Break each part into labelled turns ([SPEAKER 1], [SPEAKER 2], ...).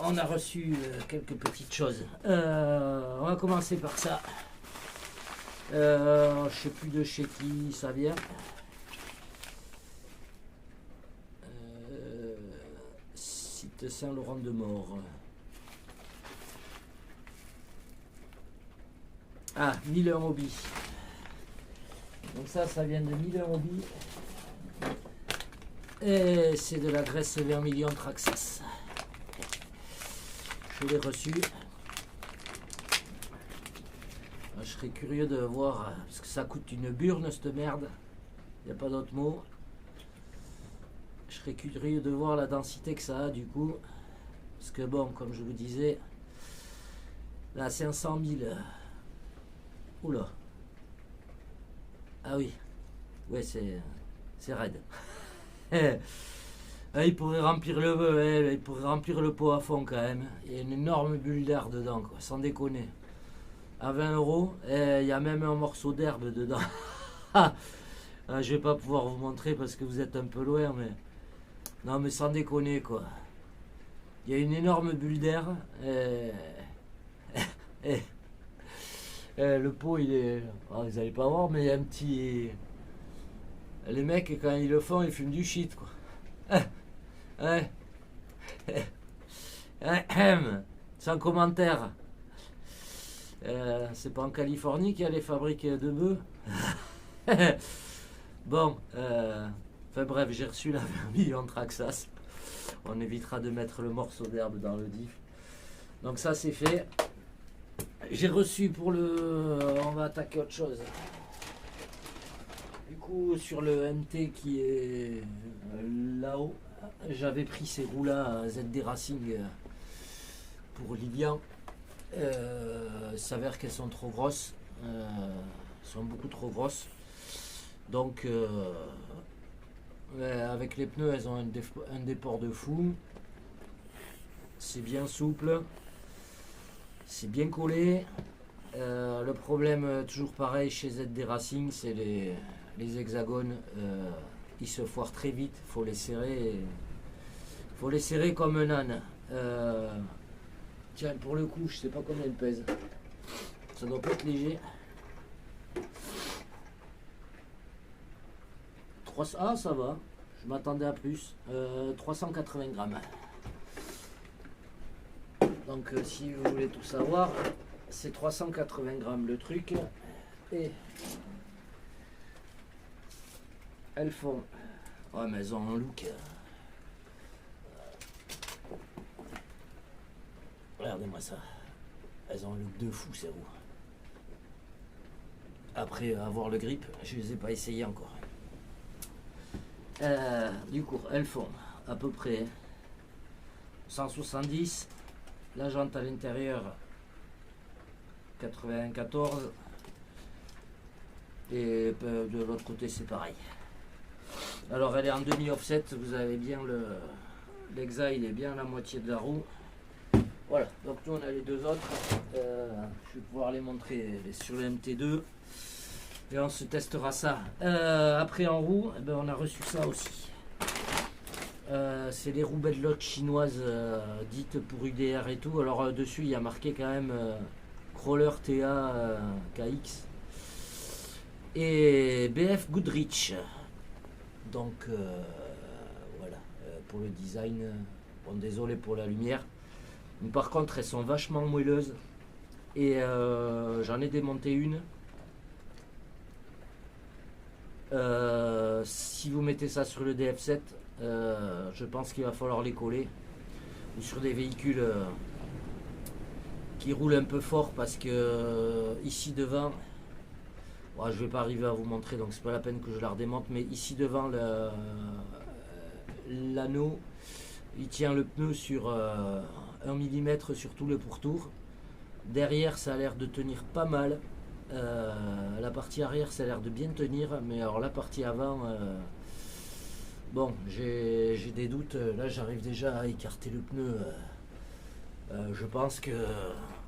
[SPEAKER 1] on a reçu quelques petites choses. On va commencer par ça. Je sais plus de chez qui ça vient. Site Saint-Laurent-de-Maure. Ah, 1001 Hobby. Donc ça vient de 1001 Hobby. Et c'est de la graisse vermilion Traxxas. Je l'ai reçu. Je serais curieux de voir, parce que ça coûte une burne cette merde. Il n'y a pas d'autre mot. Je serais curieux de voir la densité que ça a du coup. Parce que bon, comme je vous disais, là 500 000. Oula. Ah oui. Ouais, c'est raide. Il pourrait remplir le pot à fond quand même. Il y a une énorme bulle d'air dedans, quoi, sans déconner. À 20 €, il y a même un morceau d'herbe dedans. Je vais pas pouvoir vous montrer parce que vous êtes un peu loin, mais non, mais sans déconner quoi. Il y a une énorme bulle d'air. Le pot, il est. Oh, vous allez pas voir, mais il y a un petit. Les mecs, quand ils le font, ils fument du shit quoi. Ouais. Sans commentaire. C'est pas en Californie qu'il y a les fabriques de bœufs. Bon, enfin bref, j'ai reçu la vermilion Traxxas. On évitera de mettre le morceau d'herbe dans le diff. Donc ça c'est fait. J'ai reçu pour le... On va attaquer autre chose. Du coup, sur le MT qui est là-haut, j'avais pris ces roues-là ZD Racing pour Lilian. Il s'avère qu'elles sont trop grosses. Sont beaucoup trop grosses. Donc, avec les pneus, elles ont un déport de fou. C'est bien souple. C'est bien collé. Le problème, toujours pareil chez ZD Racing, c'est les hexagones. Ils se foirent très vite. Faut les serrer comme un âne. Tiens, pour le coup, je sais pas combien elle pèse. Ça doit pas être léger. Ah, ça va. Je m'attendais à plus. 380 grammes. Donc, si vous voulez tout savoir, c'est 380 grammes le truc. Et elles font. Ouais, mais elles ont un look. Regardez-moi ça. Elles ont un look de fou, c'est vous. Après avoir le grip, je les ai pas essayé encore. Du coup, elles font à peu près 170. La jante à l'intérieur 94. Et de l'autre côté, c'est pareil. Alors, elle est en demi-offset. Vous avez bien l'exa, il est bien à la moitié de la roue. Voilà, donc nous on a les deux autres. Je vais pouvoir les montrer sur le MT2. Et on se testera ça. Après en roue, on a reçu ça aussi. C'est les roues Bedlock chinoises dites pour UDR et tout. Alors dessus il y a marqué quand même Crawler TA KX et BF Goodrich. Donc voilà, pour le design, bon désolé pour la lumière. Mais par contre elles sont vachement moelleuses. Et j'en ai démonté une. Si vous mettez ça sur le DF7, je pense qu'il va falloir les coller ou sur des véhicules qui roulent un peu fort parce que ici devant, je vais pas arriver à vous montrer donc c'est pas la peine que je la redémonte, mais ici devant l'anneau il tient le pneu sur 1 mm sur tout le pourtour. Derrière ça a l'air de tenir pas mal. La partie arrière ça a l'air de bien tenir, mais alors la partie avant bon j'ai des doutes. Là j'arrive déjà à écarter le pneu. Je pense que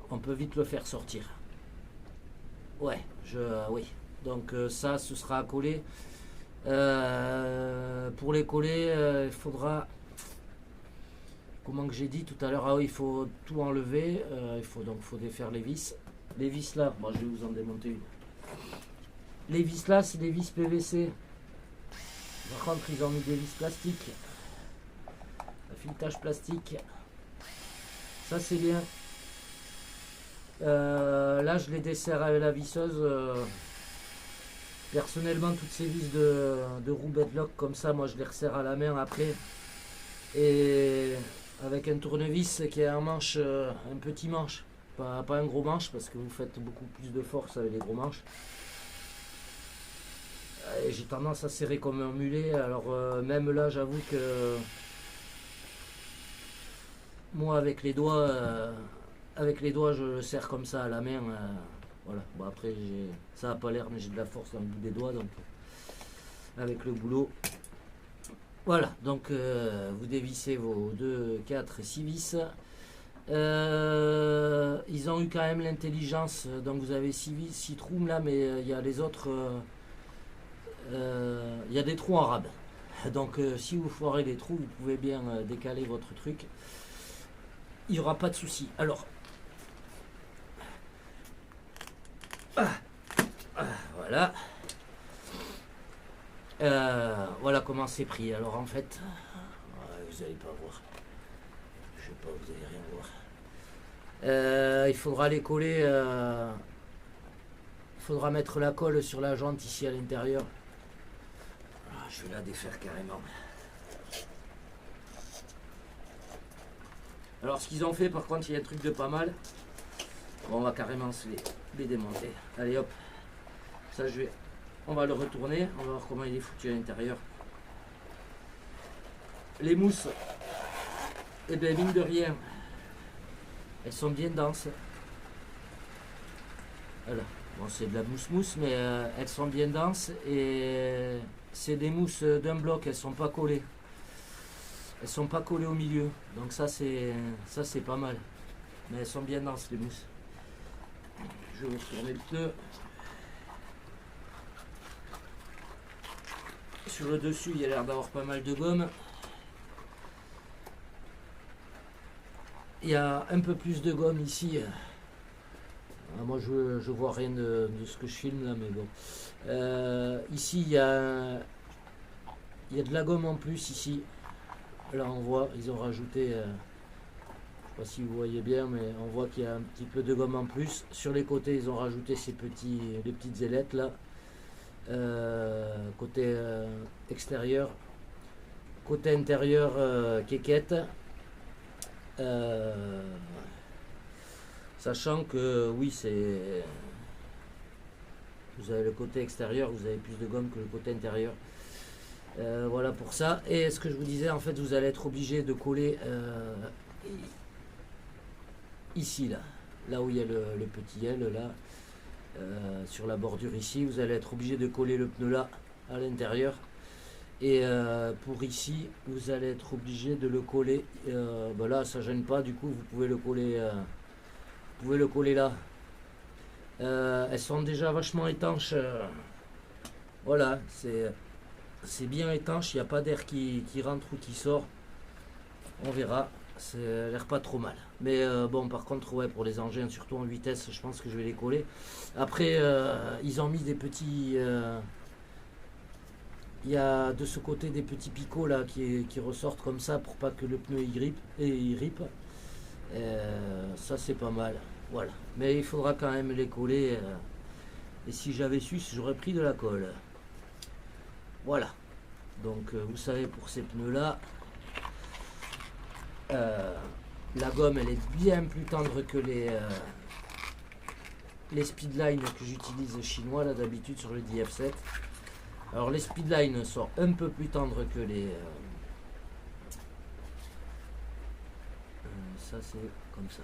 [SPEAKER 1] on peut vite le faire sortir. Oui, donc ça ce sera à coller. Pour les coller il faudra comment que j'ai dit tout à l'heure, ah oui, il faut tout enlever, faut défaire les vis. Les vis là, moi je vais vous en démonter une. Les vis là, c'est des vis PVC. Par contre, ils ont mis des vis plastiques. Un filetage plastique. Ça, c'est bien. Là, je les desserre avec la visseuse. Personnellement, toutes ces vis de roue bedlock comme ça, moi, je les resserre à la main après. Et avec un tournevis qui a un manche, un petit manche. Pas un gros manche, parce que vous faites beaucoup plus de force avec les gros manches. J'ai tendance à serrer comme un mulet, alors même là j'avoue que moi avec les doigts je le serre comme ça à la main, voilà. Bon après ça a pas l'air, mais j'ai de la force dans le bout des doigts, donc avec le boulot, voilà. Donc vous dévissez vos 2, 4 et 6 vis. Ils ont eu quand même l'intelligence, donc vous avez 6 trous là, mais il y a les autres. Il y a des trous en rab. Donc si vous foirez les trous, vous pouvez bien décaler votre truc. Il n'y aura pas de souci. Alors, voilà. Voilà comment c'est pris. Alors en fait, vous n'allez pas voir. Je sais pas, vous n'allez rien voir. Il faudra les coller. Il faudra mettre la colle sur la jante ici à l'intérieur. Je vais la défaire carrément. Alors ce qu'ils ont fait, par contre, il y a un truc de pas mal. Bon, on va carrément se les démonter. Allez hop. Ça on va le retourner. On va voir comment il est foutu à l'intérieur. Les mousses, eh bien mine de rien, elles sont bien denses. Voilà. Bon, c'est de la mousse, mais elles sont bien denses et c'est des mousses d'un bloc, elles sont pas collées. Elles sont pas collées au milieu, donc ça c'est pas mal. Mais elles sont bien denses les mousses. Je vais retourner le pneu. Sur le dessus, il y a l'air d'avoir pas mal de gomme. Il y a un peu plus de gomme ici. Moi je vois rien de ce que je filme là, mais bon. Ici il y a de la gomme en plus ici. Là on voit, ils ont rajouté, je ne sais pas si vous voyez bien, mais on voit qu'il y a un petit peu de gomme en plus. Sur les côtés ils ont rajouté les petites ailettes là. Côté extérieur. Côté intérieur, quéquette. Sachant que oui, vous avez le côté extérieur, vous avez plus de gomme que le côté intérieur. Voilà pour ça. Et ce que je vous disais, en fait, vous allez être obligé de coller ici, là où il y a le petit L, là, sur la bordure ici, vous allez être obligé de coller le pneu là, à l'intérieur. Et pour ici, vous allez être obligé de le coller. Là, ça gêne pas, du coup, vous pouvez le coller. Vous pouvez le coller là. Elles sont déjà vachement étanches. Voilà, c'est bien étanche. Il n'y a pas d'air qui rentre ou qui sort. On verra. Ça a l'air pas trop mal. Mais bon, par contre, ouais, pour les engins, surtout en vitesse, je pense que je vais les coller. Après, ils ont mis des petits. Il y a de ce côté des petits picots là qui ressortent comme ça pour pas que le pneu il rippe. Ça c'est pas mal, voilà. Mais il faudra quand même les coller. Et si j'avais su, j'aurais pris de la colle. Voilà. Donc vous savez, pour ces pneus là, la gomme elle est bien plus tendre que les speedlines que j'utilise chinois là d'habitude sur le DF7. Alors les speedlines sont un peu plus tendres que ça c'est comme ça.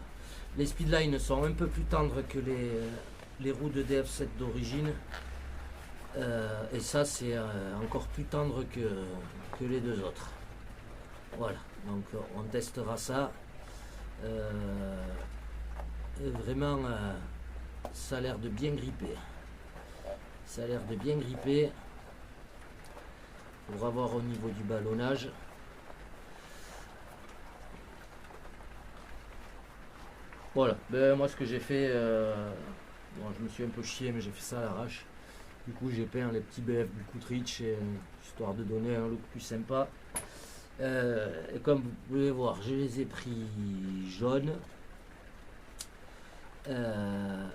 [SPEAKER 1] Les speedlines sont un peu plus tendres que les roues de DF7 d'origine. Et ça c'est encore plus tendre que les deux autres. Voilà, donc on testera ça. Vraiment, ça a l'air de bien gripper. Ça a l'air de bien gripper. Pour avoir au niveau du ballonnage. Voilà, ben, moi ce que j'ai fait, bon, je me suis un peu chié, mais j'ai fait ça à l'arrache. Du coup, j'ai peint les petits BF du Goodrich, histoire de donner un look plus sympa. Et comme vous pouvez voir, je les ai pris jaunes. Je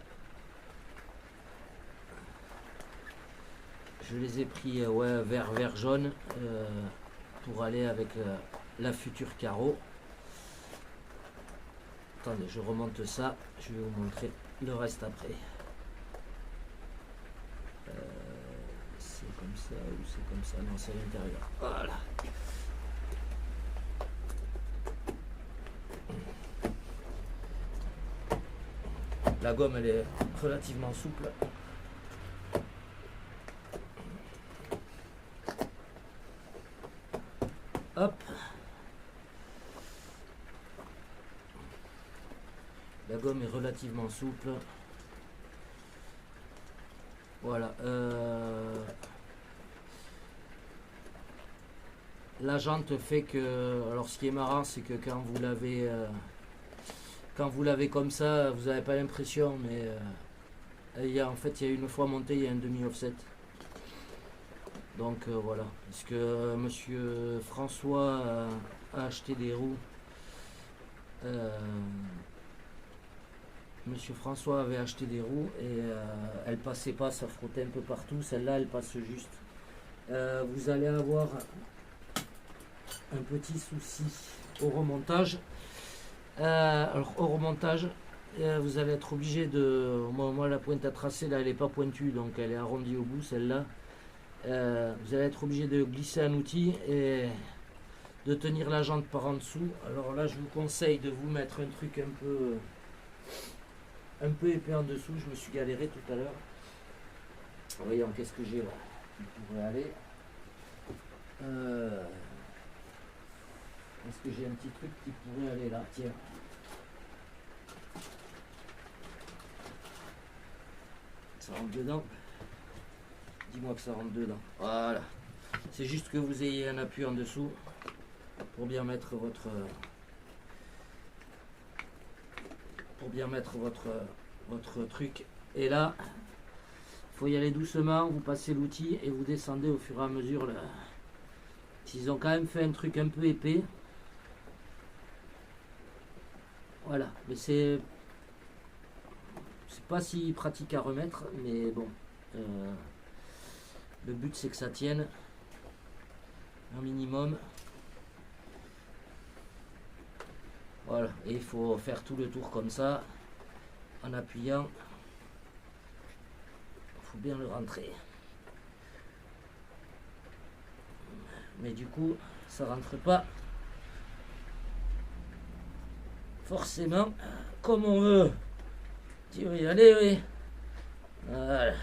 [SPEAKER 1] les ai pris ouais, vert jaune pour aller avec la future carreau. Attendez, je remonte ça, je vais vous montrer le reste après. C'est comme ça ou c'est comme ça? Non, c'est à l'intérieur. Voilà. La gomme, elle est relativement souple. Hop. La gomme est relativement souple. Voilà. La jante fait que... Alors ce qui est marrant, c'est que quand vous l'avez comme ça, vous n'avez pas l'impression, mais en fait, il y a une fois monté, il y a un demi-offset. Donc voilà. Parce que monsieur François a acheté des roues. Monsieur François avait acheté des roues et elle passait pas, ça frottait un peu partout. Celle-là, elle passe juste. Vous allez avoir un petit souci au remontage. Alors au remontage, vous allez être obligé de... Moi, la pointe à tracer, là, elle n'est pas pointue, donc elle est arrondie au bout, celle-là. Vous allez être obligé de glisser un outil et de tenir la jante par en dessous. Alors là, je vous conseille de vous mettre un truc un peu épais en dessous. Je me suis galéré tout à l'heure. Voyons, qu'est-ce que j'ai là qui pourrait aller. Est-ce que j'ai un petit truc qui pourrait aller là? Tiens. Ça rentre dedans. Dis-moi que ça rentre dedans. Voilà. C'est juste que vous ayez un appui en dessous pour bien mettre votre truc. Et là, il faut y aller doucement. Vous passez l'outil et vous descendez au fur et à mesure. Là. Ils ont quand même fait un truc un peu épais. Voilà. Mais c'est pas si pratique à remettre, mais bon. Le but c'est que ça tienne un minimum. Voilà, et il faut faire tout le tour comme ça en appuyant. Il faut bien le rentrer. Mais du coup, ça rentre pas forcément comme on veut. Tu veux y aller, oui. Voilà.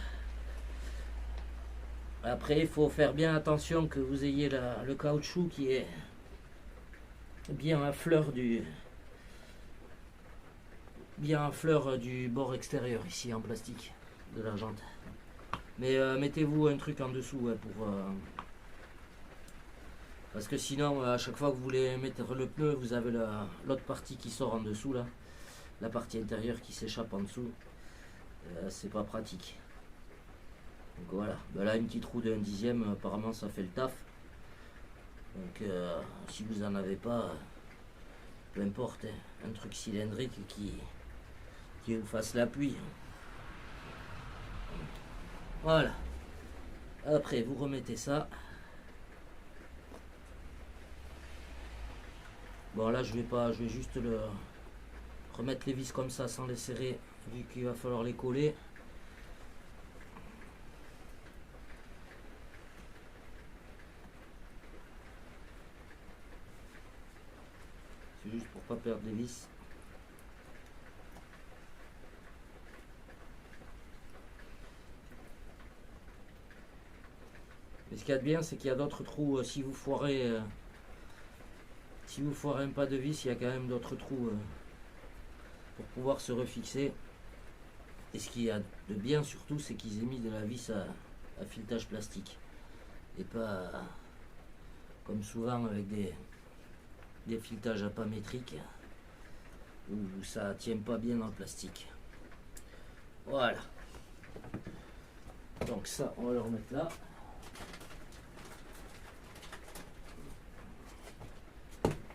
[SPEAKER 1] Après, il faut faire bien attention que vous ayez le caoutchouc qui est bien à fleur du bord extérieur ici en plastique de la jante. Mais mettez-vous un truc en dessous ouais, pour parce que sinon à chaque fois que vous voulez mettre le pneu, vous avez l'autre partie qui sort en dessous là, la partie intérieure qui s'échappe en dessous. C'est pas pratique. Donc voilà, ben là une petite roue de 1/10, apparemment ça fait le taf. Donc si vous en avez pas, peu importe, hein, un truc cylindrique qui vous fasse l'appui. Voilà. Après vous remettez ça. Bon là je vais juste remettre les vis comme ça sans les serrer vu qu'il va falloir les coller. C'est juste pour pas perdre les vis. Mais ce qu'il y a de bien, c'est qu'il y a d'autres trous. Si vous foirez un pas de vis, il y a quand même d'autres trous pour pouvoir se refixer. Et ce qu'il y a de bien surtout, c'est qu'ils aient mis de la vis à filetage plastique. Et pas comme souvent avec des filetages à pas métriques. où ça tient pas bien dans le plastique. Voilà. Donc ça, on va le remettre là.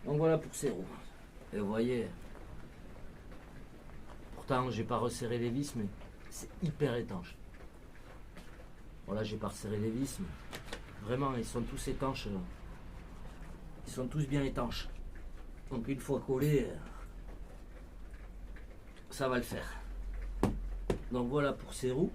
[SPEAKER 1] Donc voilà pour ces roues. Et vous voyez, pourtant j'ai pas resserré les vis, mais c'est hyper étanche. Voilà, j'ai pas resserré les vis, mais vraiment ils sont tous étanches. Ils sont tous bien étanches. Donc une fois collés, ça va le faire. Donc voilà pour ces roues.